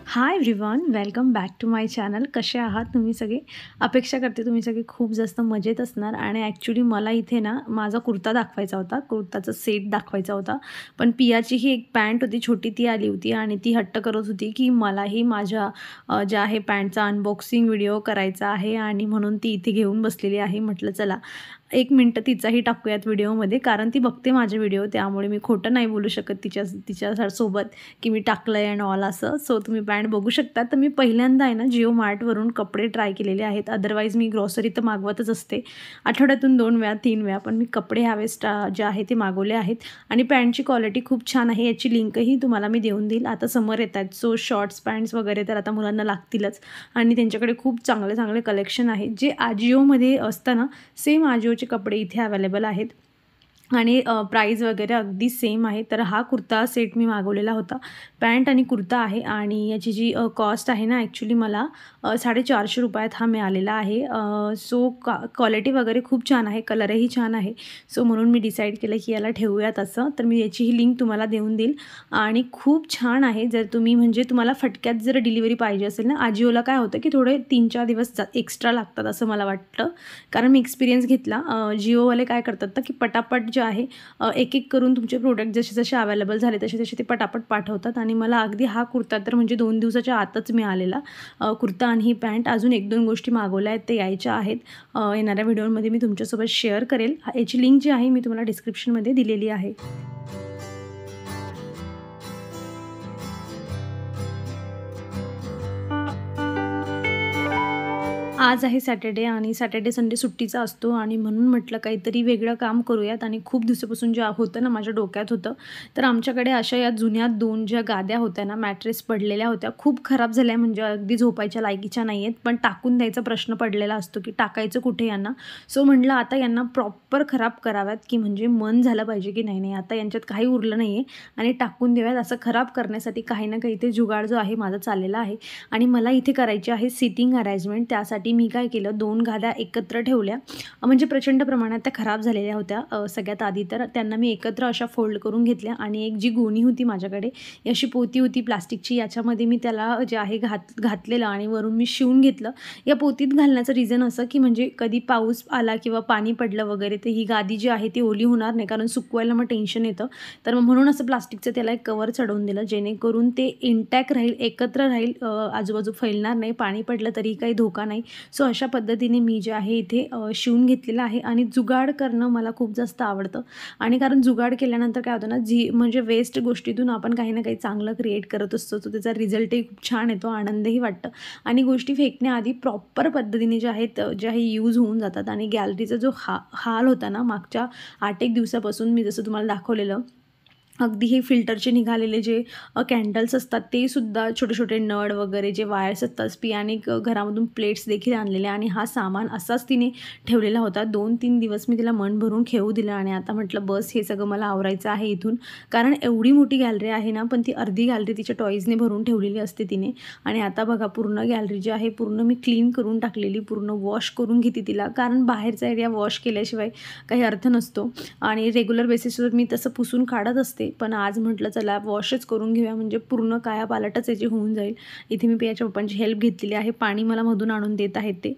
High everyone, welcome back to my channel. कसे आहात तुम्ही सगळे? अपेक्षा करते तुम्ही सगळे खूप जास्त मजेत असणार. आणि ॲक्च्युली मला इथे ना माझा कुर्ता दाखवायचा होता, कुर्ताचा सेट दाखवायचा होता. पण पियाची ही एक पॅन्ट होती छोटी, ती आली होती आणि ती हट्ट करत होती की मलाही माझ्या ज्या आहे पॅन्टचा अनबॉक्सिंग व्हिडिओ करायचा आहे आणि म्हणून ती इथे घेऊन बसलेली आहे. म्हटलं चला 1 मिनटं तिचाही टाकूयात व्हिडिओमध्ये, कारण ती बघते माझे व्हिडिओ, त्यामुळे मी खोटं नाही बोलू शकत तिच्यासोबत की मी टाकलं आहे अँड ऑल असं. सो तुम्ही पॅन्ट बघू शकता. तर मी पहिल्यांदा आहे ना जिओ मार्टवरून कपडे ट्राय केलेले आहेत. अदरवाईज मी ग्रॉसरी तर मागवतच असते आठवड्यातून 2 वेळा 3 वेळा, पण मी कपडे ह्यावेळेस जे आहे ते मागवले आहेत. आणि पॅन्टची क्वालिटी खूप छान आहे. याची लिंकही तुम्हाला मी देऊन देईल. आता समर येत आहेत, सो शॉर्ट्स पॅन्ट्स वगैरे तर आता मुलांना लागतीलच. आणि त्यांच्याकडे खूप चांगले चांगले कलेक्शन आहे जे आजिओमध्ये असतं ना, सेम आजिओचे कपडे इथे अवेलेबल आहेत. आणि प्राईज वगैरे अगदी सेम आहे. तर हा कुर्ता सेट मी मागवलेला होता. पॅन्ट आणि कुर्ता आहे आणि याची जी कॉस्ट आहे ना, ॲक्च्युली मला ₹450 हा मिळालेला आहे. सो क्वालिटी वगैरे खूप छान आहे, कलरही छान आहे. सो म्हणून मी डिसाईड केलं की याला ठेवूयात असं. तर मी याचीही लिंक तुम्हाला देऊन देईल. आणि खूप छान आहे. जर तुम्ही म्हणजे तुम्हाला फटक्यात जर डिलिव्हरी पाहिजे असेल ना, आजिओला काय होतं की थोडे 3-4 दिवस एक्स्ट्रा लागतात असं मला वाटतं. कारण मी एक्सपिरियन्स घेतला. जिओवाले काय करतात तर की पटापट जे आहे एक करून तुमचे प्रोडक्ट जसे जसे अवेलेबल झाले तसे तसे ते पटापट पाठवतात. आणि मला अगदी हा कुर्ता तर म्हणजे 2 दिवसाच्या आतच मिळालेला कुर्ता आणि ही पॅन्ट. अजून 1-2 गोष्टी मागवल्या आहेत, ते यायच्या आहेत. येणाऱ्या व्हिडिओमध्ये मी तुमच्यासोबत शेअर करेल. याची लिंक जी आहे मी तुम्हाला डिस्क्रिप्शनमध्ये दिलेली आहे. आज आहे सॅटर्डे आणि सॅटर्डे संडे सुट्टीचा असतो आणि म्हणून म्हटलं काहीतरी वेगळं काम करूयात. आणि खूप दिवसापासून जे होतं ना माझ्या डोक्यात होतं, तर आमच्याकडे अशा या जुन्या 2 ज्या गाद्या होत्या ना, मॅट्रेस पडलेल्या होत्या, खूप खराब झाल्या, म्हणजे अगदी झोपायच्या लायकीच्या नाही आहेत. पण टाकून द्यायचा प्रश्न पडलेला असतो की टाकायचं कुठे यांना. सो म्हटलं आता यांना प्रॉपर खराब कराव्यात की म्हणजे मन झालं पाहिजे की नाही आता यांच्यात काही उरलं नाही आहे आणि टाकून देऊयात. असं खराब करण्यासाठी काही ना काही ते जुगाड जो आहे माझा चाललेला आहे. आणि मला इथे करायची आहे सिटिंग अरेंजमेंट. त्यासाठी मी काय केलं, 2 गाद्या एकत्र ठेवल्या. म्हणजे प्रचंड प्रमाणात त्या खराब झालेल्या होत्या. सगळ्यात आधी तर त्यांना मी एकत्र अशा फोल्ड करून घेतल्या. आणि एक जी गोणी होती माझ्याकडे, अशी पोती होती प्लास्टिकची, याच्यामध्ये मी त्याला जे आहे घातलेलं आणि वरून मी शिवून घेतलं. या पोतीत घालण्याचं रिझन असं की म्हणजे कधी पाऊस आला किंवा पाणी पडलं वगैरे तर ही गादी जी आहे ती ओली होणार नाही, कारण सुकवायला मग टेन्शन येतं. तर मग म्हणून असं प्लास्टिकचं त्याला एक कवर चढवून दिलं, जेणेकरून ते इंटॅक्ट राहील, एकत्र राहील, आजूबाजू फैलणार नाही, पाणी पडलं तरी काही धोका नाही. सो अशा पद्धतीने मी जे आहे इथे शिवून घेतलेलं आहे. आणि जुगाड करणं मला खूप जास्त आवडतं. आणि कारण जुगाड केल्यानंतर काय होतं ना, म्हणजे वेस्ट गोष्टीतून आपण काही ना काही चांगलं क्रिएट करत असतो, तो त्याचा रिझल्टही खूप छान येतो, आनंदही वाटतं. आणि गोष्टी फेकण्याआधी प्रॉपर पद्धतीने ज्या आहेत ज्या हे यूज होऊन जातात. आणि गॅलरीचा जो हाल होता ना मागच्या 8-1 दिवसापासून, मी जसं तुम्हाला दाखवलेलं, अगदी हे फिल्टरचे निघालेले जे कॅन्डल्स असतात ते सुद्धा, छोटे छोटे नळ वगैरे जे वायर्स असतात, पियाने घरामधून प्लेट्स देखील आणलेले. आणि हा सामान असाच तिने ठेवलेला होता. 2-3 दिवस मी तिला मन भरून खेळू दिलं. आणि आता म्हटलं बस हे सगळं मला आवरायचं आहे इथून, कारण एवढी मोठी गॅलरी आहे ना, पण ती अर्धी गॅलरी तिच्या टॉईजने भरून ठेवलेली असते तिने. आणि आता बघा पूर्ण गॅलरी जी आहे पूर्ण मी क्लीन करून टाकलेली, पूर्ण वॉश करून घेते तिला, कारण बाहेरचा एरिया वॉश केल्याशिवाय काही अर्थ नसतो. आणि रेग्युलर बेसिसवर मी तसं पुसून काढत असते, पण आज म्हटलं चला वॉशच करून घेऊया, म्हणजे पूर्ण कायापालटच याची होऊन जाईल. इथे मी पियाच्या पप्पांची हेल्प घेतलेली आहे, पाणी मला मधून आणून देत आहेत ते.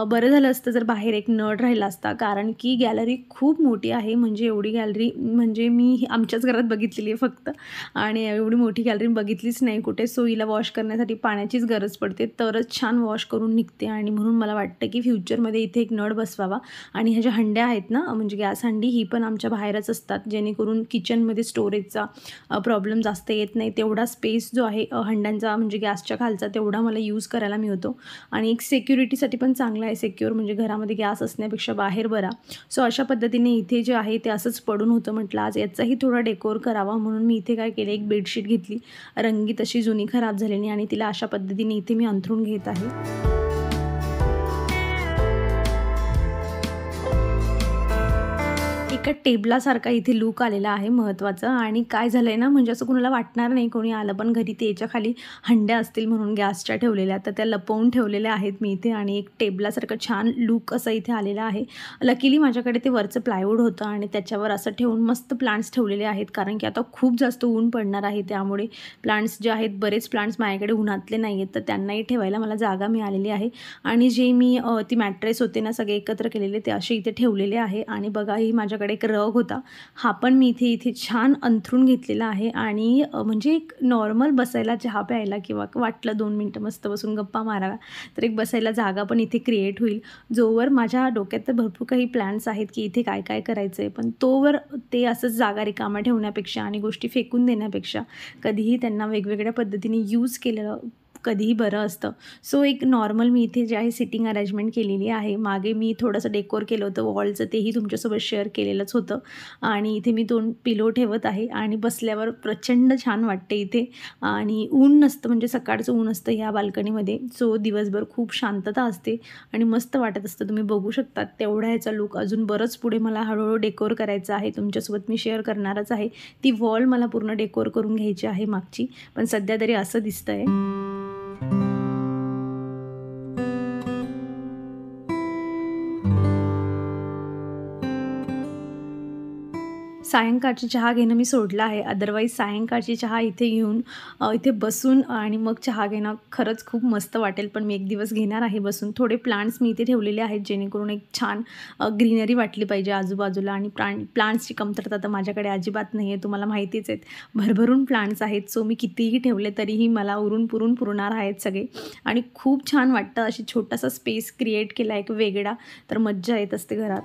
बरं झालं असतं जर बाहेर एक नळ राहिला असता, कारण की गॅलरी खूप मोठी आहे. म्हणजे एवढी गॅलरी म्हणजे मी आमच्याच घरात बघितलेली आहे फक्त, आणि एवढी मोठी गॅलरी बघितलीच नाही कुठे. सो हिला वॉश करण्यासाठी पाण्याचीच गरज पडते, तरच छान वॉश करून निघते. आणि म्हणून मला वाटतं की फ्युचरमध्ये इथे एक नळ बसवावा. आणि ह्या ज्या हंड्या आहेत ना, म्हणजे गॅस हंडी, ही पण आमच्या बाहेरच असतात, जेणेकरून किचनमध्ये स्टोरेज स्टोरेजचा प्रॉब्लेम जास्त येत नाही. तेवढा स्पेस जो आहे हंड्यांचा म्हणजे गॅसच्या खालचा तेवढा मला यूज करायला मिळतो आणि एक सिक्युरिटीसाठी पण चांगला आहे. सिक्युअर म्हणजे घरामध्ये गॅस असण्यापेक्षा बाहेर बरा. सो अशा पद्धतीने इथे जे आहे ते असंच पडून होतं. म्हटलं आज याचाही थोडा डेकोर करावा म्हणून मी इथे काय केलं, एक बेडशीट घेतली रंगीत अशी जुनी खराब झालेली आणि तिला अशा पद्धतीने इथे मी अंथरून घेत आहे. एका टेबलासारखा इथे लूक आलेला आहे महत्त्वाचं. आणि काय झालं आहे ना, म्हणजे असं कुणाला वाटणार नाही कोणी आलं पण घरी ते याच्या खाली हंड्या असतील म्हणून गॅसच्या ठेवलेल्या, तर त्या लपवून ठेवलेल्या आहेत मी इथे आणि एक टेबलासारखं छान लूक असं इथे आलेलं आहे. लकीली माझ्याकडे ते वरचं प्लायवूड होतं आणि त्याच्यावर असं ठेवून मस्त प्लांट्स ठेवलेले आहेत, कारण की आता खूप जास्त ऊन पडणार आहे. त्यामुळे प्लांट्स जे आहेत, बरेच प्लांट्स माझ्याकडे उन्हातले नाही आहेत, तर त्यांनाही ठेवायला मला जागा मिळालेली आहे. आणि जे मी ती मॅट्रेस होते ना सगळे एकत्र केलेले, ते असे इथे ठेवलेले आहे. आणि बघा ही माझ्याकडे एक रग होता, हा पण मी इथे छान अंथरून घेतलेला आहे. आणि म्हणजे एक नॉर्मल बसायला, चहा प्यायला किंवा वाटलं 2 मिनटं मस्त बसून गप्पा माराव्या तर एक बसायला जागा पण इथे क्रिएट होईल. जोवर माझ्या डोक्यात तर भरपूर काही प्लॅन्स आहेत की इथे काय काय करायचं आहे, पण तोवर ते असंच जागा रिकामा ठेवण्यापेक्षा आणि गोष्टी फेकून देण्यापेक्षा कधीही त्यांना वेगवेगळ्या पद्धतीने यूज केलेलं कधीही बरं असतं. सो एक नॉर्मल मी इथे जे आहे सिटिंग अरेंजमेंट केलेली आहे. मागे मी थोडंसं डेकोर केलं होतं वॉलचं, तेही तुमच्यासोबत शेअर केलेलंच होतं. आणि इथे मी 2 पिलो ठेवत आहे आणि बसल्यावर प्रचंड छान वाटते इथे. आणि ऊन नसतं, म्हणजे सकाळचं ऊन असतं ह्या बाल्कनीमध्ये. सो दिवसभर खूप शांतता असते आणि मस्त वाटत असतं. तुम्ही बघू शकता तेवढा ह्याचा लूक अजून बरंच पुढे मला हळूहळू डेकोर करायचं आहे. तुमच्यासोबत मी शेअर करणारच आहे. ती वॉल मला पूर्ण डेकोर करून घ्यायची आहे मागची, पण सध्या तरी असं दिसतंय. सायंकाळची चहा घेणं मी सोडलं आहे. अदरवाईज सायंकाळची चहा इथे घेऊन इथे बसून आणि मग चहा घेणं खरंच खूप मस्त वाटेल. पण मी एक दिवस घेणार आहे बसून. थोडे प्लांट्स मी इथे ठेवलेले आहेत जेणेकरून एक छान ग्रीनरी वाटली पाहिजे आजूबाजूला. आणि प्लांट्सची कमतरता तर माझ्याकडे अजिबात नाही आहे, तुम्हाला माहितीच आहेत. भरभरून प्लांट्स आहेत. सो मी कितीही ठेवले तरीही मला उरून पुरून पुरणार आहेत सगळे. आणि खूप छान वाटतं. अशी छोटासा स्पेस क्रिएट केला एक वेगळा, तर मज्जा येत असते घरात.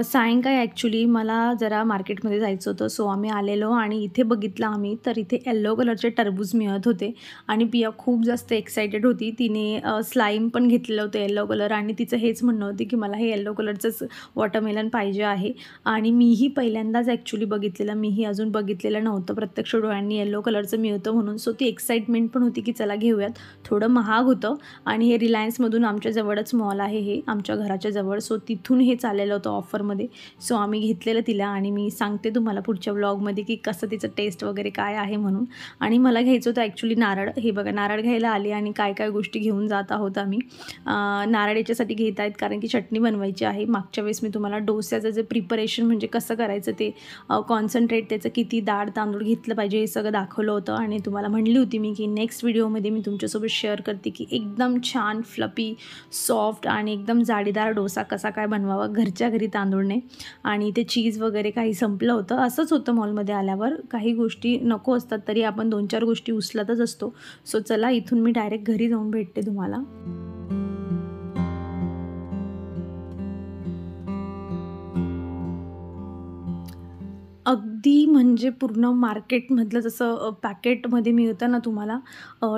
सायंकाळी ॲक्च्युली मला जरा मार्केटमध्ये जायचं होतं. सो आम्ही आलेलो आणि इथे बघितलं आम्ही, तर इथे येलो कलरचे टरबूज मिळत होते आणि पिया खूप जास्त एक्सायटेड होती. तिने स्लाईम पण घेतलेलं होतं येलो कलर आणि तिचं हेच म्हणणं होतं की मला हे येलो कलरचंच वॉटरमेलन पाहिजे आहे. आणि मीही पहिल्यांदाच ॲक्च्युली बघितलेलं, मीही अजून बघितलेलं नव्हतं प्रत्यक्ष डोळ्यांनी येलो कलरचं मिळतं म्हणून. सो ती एक्साइटमेंट पण होती की चला घेऊयात. थोडं महाग होतं आणि हे रिलायन्समधून आमच्या जवळच मॉल आहे, हे आमच्या घराच्या जवळ. सो तिथून हे चाललेलं होतं ऑफरमध्ये. सो आम्ही घेतलेलं तिला आणि मी सांगते तुम्हाला पुढच्या व्लॉगमध्ये की कसं तिचं टेस्ट वगैरे काय आहे म्हणून. आणि मला घ्यायचं होतं ॲक्च्युली नारळ. हे बघा नारळ घ्यायला आली आणि काय काय गोष्टी घेऊन जात आहोत आम्ही. नारळ याच्यासाठी घेत आहेत कारण की चटणी बनवायची आहे. मागच्या वेळेस मी तुम्हाला डोस्याचं जे प्रिपरेशन म्हणजे कसं करायचं ते कॉन्सन्ट्रेट, त्याचं किती डाळ तांदूळ घेतलं पाहिजे हे सगळं दाखवलं होतं. आणि तुम्हाला म्हणली होती मी की नेक्स्ट व्हिडिओमध्ये मी तुमच्यासोबत शेअर करते की एकदम छान फ्लफी सॉफ्ट आणि एकदम जाळीदार डोसा कसा काय बनवावा घरच्या घरी तांदूळने. आणि ते चीज वगैरे काही संपलं होतं. असंच होतं मॉलमध्ये आल्यावर, काही गोष्टी नको असतात तरी आपण 2-4 गोष्टी उचलतच असतो. सो चला इथून मी डायरेक्ट घरी जाऊन भेटते तुम्हाला. अगदी म्हणजे पूर्ण मार्केटमधलं जसं पॅकेटमध्ये मिळतं ना तुम्हाला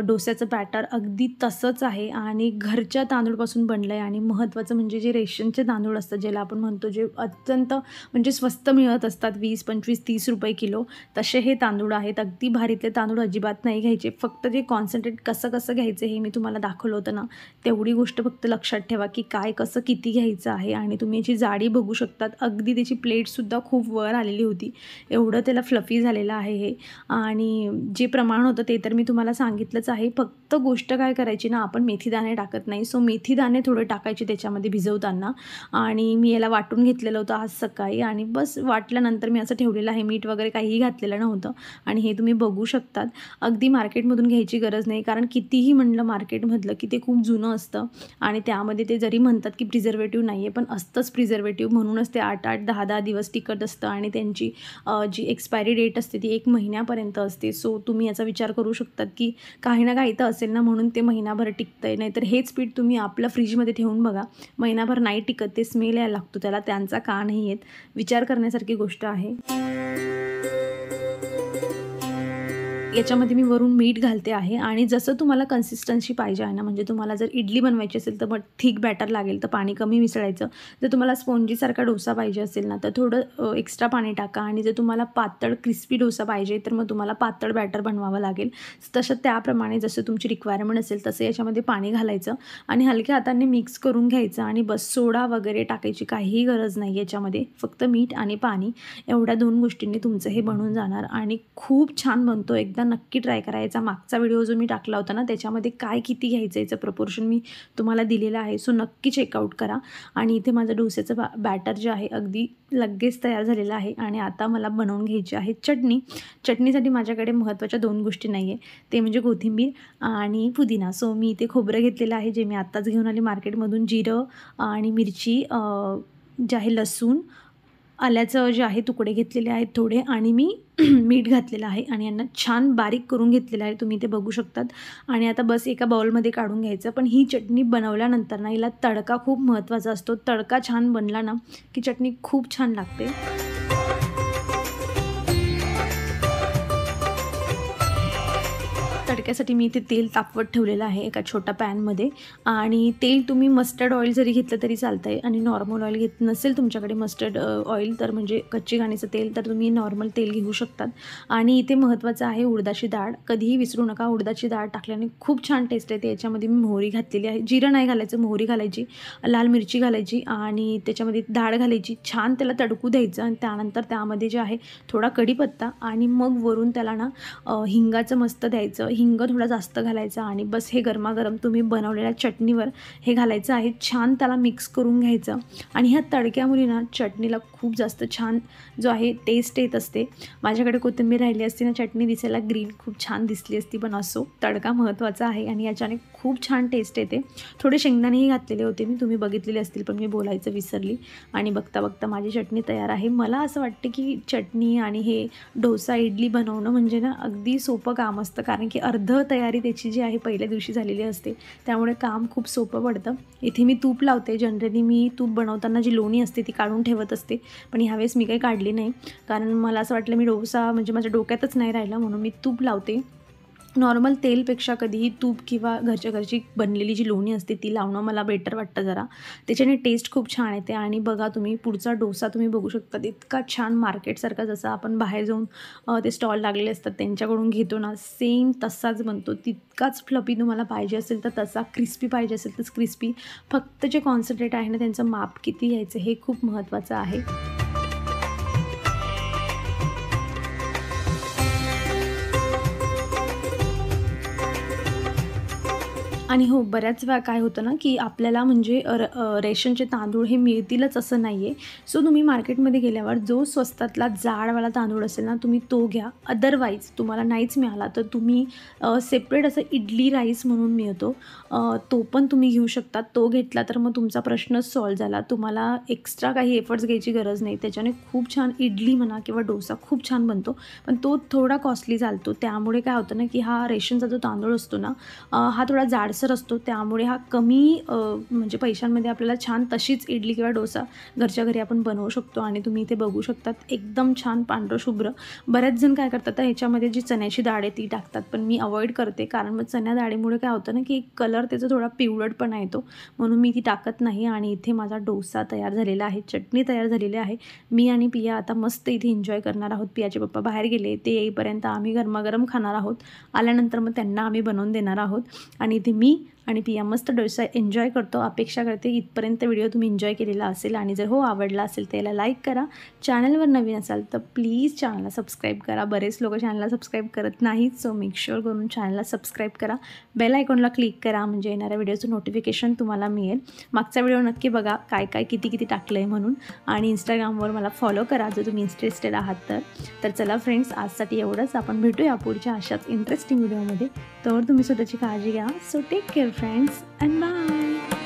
डोस्याचं बॅटर, अगदी तसंच आहे आणि घरच्या तांदूळपासून बनलं आहे. आणि महत्त्वाचं म्हणजे जे रेशनचे तांदूळ असतात ज्याला आपण म्हणतो, जे अत्यंत म्हणजे स्वस्त मिळत असतात 20, 25, 30 रुपये किलो, तसे हे तांदूळ आहेत. अगदी भारीतले तांदूळ अजिबात नाही घ्यायचे. फक्त जे कॉन्सन्ट्रेट कसं कसं घ्यायचं हे मी तुम्हाला दाखवलं होतं ना, तेवढी गोष्ट फक्त लक्षात ठेवा की काय कसं किती घ्यायचं आहे. आणि तुम्ही याची जाडी बघू शकतात, अगदी त्याची प्लेटसुद्धा खूप वर आलेली होती, एवढं त्याला फ्लफी झालेलं आहे हे. आणि जे प्रमाण होतं ते तर मी तुम्हाला सांगितलंच आहे. फक्त गोष्ट काय करायची ना, आपण मेथीदाणे टाकत नाही. सो मेथीदाणे थोडे टाकायचे त्याच्यामध्ये भिजवताना. आणि मी याला वाटून घेतलेलं होतं आज सकाळी आणि बस वाटल्यानंतर मी असं ठेवलेलं आहे. मीठ वगैरे काहीही घातलेलं नव्हतं. आणि हे तुम्ही बघू शकतात, अगदी मार्केटमधून घ्यायची गरज नाही, कारण कितीही म्हणलं मार्केटमधलं की ते खूप जुनं असतं. आणि त्यामध्ये ते जरी म्हणतात की प्रिझर्वेटिव्ह नाही आहे, पण असतंच प्रिझर्वेटिव्ह, म्हणूनच ते 8-8, 10-10 दिवस टिकत असतं. आणि त्यांची जी एक्सपायरी डेट असते ती 1 महिन्यापर्यंत असते. सो तुम्ही याचा विचार करू शकतात की काही ना काही तर असेल ना म्हणून ते महिनाभर टिकतं आहे. नाहीतर हेच पीठ तुम्ही आपलं फ्रीजमध्ये ठेवून बघा, महिनाभर नाही टिकत, ते स्मेल यायला लागतो त्याला. त्यांचा का नाही येत, विचार करण्यासारखी गोष्ट आहे. याच्यामध्ये मी वरून मीठ घालते आहे आणि जसं तुम्हाला कन्सिस्टन्सी पाहिजे आहे ना, म्हणजे तुम्हाला जर इडली बनवायची असेल तर मग थिक बॅटर लागेल, तर पाणी कमी मिसळायचं. जर तुम्हाला स्पॉन्जीसारखा डोसा पाहिजे असेल ना, तर थोडं एक्स्ट्रा पाणी टाका आणि जर तुम्हाला पातळ क्रिस्पी डोसा पाहिजे तर मग तुम्हाला पातळ बॅटर बनवावं लागेल. तसं त्याप्रमाणे जसं तुमची रिक्वायरमेंट असेल तसं याच्यामध्ये पाणी घालायचं आणि हलक्या हाताने मिक्स करून घ्यायचं आणि बस. सोडा वगैरे टाकायची काहीही गरज नाही याच्यामध्ये, फक्त मीठ आणि पाणी एवढ्या 2 गोष्टींनी तुमचं हे बनून जाणार आणि खूप छान बनतो. एकदा नक्की ट्राय करायचा. मागचा व्हिडिओ जो मी टाकला होता ना, त्याच्यामध्ये काय किती घ्यायचं याचं प्रपोर्शन मी तुम्हाला दिलेलं आहे. सो नक्की चेकआउट करा. आणि इथे माझं डोस्याचं बॅटर जे आहे अगदी लगेच तयार झालेलं आहे आणि आता मला बनवून घ्यायची आहे चटणी. चटणीसाठी माझ्याकडे महत्त्वाच्या 2 गोष्टी नाही आहे, ते म्हणजे कोथिंबीर आणि पुदिना. सो मी इथे खोबरं घेतलेलं आहे, जे मी आत्ताच घेऊन आले मार्केटमधून. जिरं आणि मिरची जे आहे, लसूण, आल्याचं जे आहे तुकडे घेतलेले आहेत थोडे आणि मी मीठ घातलेलं आहे आणि यांना छान बारीक करून घेतलेलं आहे, तुम्ही ते बघू शकतात. आणि आता बस एका बाउलमध्ये काढून घ्यायचं. पण ही चटणी बनवल्यानंतर ना, हिला तडका खूप महत्त्वाचा असतो. तडका छान बनला ना की चटणी खूप छान लागते. तडक्यासाठी मी इथे तेल तापवत ठेवलेलं आहे एका छोट्या पॅनमध्ये आणि तेल तुम्ही मस्टर्ड ऑइल जरी घेतलं तरी चालतं आहे आणि नॉर्मल ऑइल घेत नसेल तुमच्याकडे मस्टर्ड ऑइल तर म्हणजे कच्ची घाणीचं तेल, तर तुम्ही नॉर्मल तेल घेऊ शकतात. आणि इथे महत्त्वाचं आहे उडदाची डाळ. कधीही विसरू नका, उडदाची डाळ टाकल्याने खूप छान टेस्ट येते. याच्यामध्ये मी मोहरी घातलेली आहे. जिरं नाही घालायचं, मोहरी घालायची, लाल मिरची घालायची आणि त्याच्यामध्ये डाळ घालायची. छान त्याला तडकू द्यायचं आणि त्यानंतर त्यामध्ये जे आहे थोडा कढीपत्ता आणि मग वरून त्याला ना हिंगाचं मस्त द्यायचं. हिंग थोडा जास्त घालायचा आणि बस हे गरमागरम तुम्ही बनवलेल्या चटणीवर हे घालायचं आहे. छान त्याला मिक्स करून घ्यायचं आणि ह्या तडक्यामुळे ना चटणीला खूप जास्त छान जो आहे टेस्ट येत असते. माझ्याकडे कोथिंबीर राहिली असती ना, चटणी दिसायला ग्रीन खूप छान दिसली असती. पण असो, तडका महत्त्वाचा आहे आणि याच्याने खूप छान टेस्ट येते. थोडे शेंगदाणेही घातलेले होते मी, तुम्ही बघितलेले असतील पण मी बोलायचं विसरली. आणि बघता बघता माझी चटणी तयार आहे. मला असं वाटतं की चटणी आणि हे डोसा इडली बनवणं म्हणजे ना अगदी सोपं काम असतं, कारण की अर्ध तयारी त्याची जी आहे पहिल्या दिवशी झालेली असते, त्यामुळे काम खूप सोपं पडतं. इथे मी तूप लावते. जनरली मी तूप बनवताना जी लोणी असते ती काढून ठेवत असते, पण ह्यावेळेस मी काही काढली नाही, कारण मला असं वाटलं मी डोसा म्हणजे माझ्या डोक्यातच नाही राहिला, म्हणून मी तूप लावते. नॉर्मल तेलपेक्षा कधीही तूप किंवा घरच्या घरची बनलेली जी लोणी असते ती लावणं मला बेटर वाटतं जरा. त्याच्याने टेस्ट खूप छान येते. आणि बघा तुम्ही पुढचा डोसा तुम्ही बघू शकता, इतका छान मार्केटसारखा जसा आपण बाहेर जाऊन ते स्टॉल लागलेले असतात त्यांच्याकडून घेतो ना, सेम तसाच बनतो. तितकाच फ्लफी तुम्हाला पाहिजे असेल तर तसा, क्रिस्पी पाहिजे असेल तर क्रिस्पी. फक्त जे कॉन्सन्ट्रेट आहे ना त्यांचं माप किती घ्यायचं हे खूप महत्त्वाचं आहे. आणि हो, बऱ्याच वेळा काय होतं ना, की आपल्याला म्हणजे रेशनचे तांदूळ हे मिळतीलच असं नाही आहे. सो तुम्ही मार्केटमध्ये गेल्यावर जो स्वस्तातला जाडवाला तांदूळ असेल ना, तुम्ही तो घ्या. अदरवाईज तुम्हाला नाहीच मिळाला तर तुम्ही सेपरेट असं इडली राईस म्हणून मिळतो, तो पण तुम्ही घेऊ शकता. तो घेतला तर मग तुमचा प्रश्नच सॉल्व झाला. तुम्हाला एक्स्ट्रा काही एफर्ट्स घ्यायची गरज नाही. त्याच्याने खूप छान इडली म्हणा किंवा डोसा खूप छान बनतो, पण तो थोडा कॉस्टली चालतो. त्यामुळे काय होतं ना, की हा रेशनचा जो तांदूळ असतो ना, हा थोडा जाडसर असतो, त्यामुळे हा कमी म्हणजे पैशांमध्ये आपल्याला छान तशीच इडली किंवा डोसा घरच्या घरी आपण बनवू शकतो. आणि तुम्ही इथे बघू शकतात एकदम छान पांढरं शुभ्र. बरेच जण काय करतात, ह्याच्यामध्ये जी चण्याची डाळ आहे ती टाकतात, पण मी अवॉइड करते, कारण मग चण्या डाळीमुळे काय होतं ना, की एक कलर त्याचा थोडा पिवळटपणा येतो, म्हणून मी ती टाकत नाही. आणि इथे माझा डोसा तयार झालेला आहे, चटणी तयार झालेली आहे. मी आणि पिया आता मस्त इथे एन्जॉय करणार आहोत. पियाचे पप्पा बाहेर गेले, ते येईपर्यंत आम्ही गरमागरम खाणार आहोत. आल्यानंतर मग त्यांना आम्ही बनवून देणार आहोत. आणि इथे मी आणि पिया मस्त डोसा एन्जॉय करतो. अपेक्षा करते इथपर्यंत व्हिडिओ तुम्ही एन्जॉय केलेला असेल आणि जर हो आवडला असेल तर याला लाईक करा. चॅनलवर नवीन असाल तर प्लीज चॅनलला सबस्क्राईब करा. बरेच लोक चॅनलला सबस्क्राईब करत नाहीत, सो मेक शुअर करून चॅनलला सबस्क्राईब करा. बेल आयकॉनला क्लिक करा, म्हणजे येणाऱ्या व्हिडिओचं नोटिफिकेशन तुम्हाला मिळेल. मागचा व्हिडिओ नक्की बघा, काय काय किती किती टाकलं आहे म्हणून. आणि इंस्टाग्रामवर मला फॉलो करा जर तुम्ही इंटरेस्टेड आहात तर. चला फ्रेंड्स, आजसाठी एवढंच. आपण भेटूया पुढच्या अशाच इंटरेस्टिंग व्हिडिओमध्ये. तर तुम्ही स्वतःची काळजी घ्या. So take care friends and bye.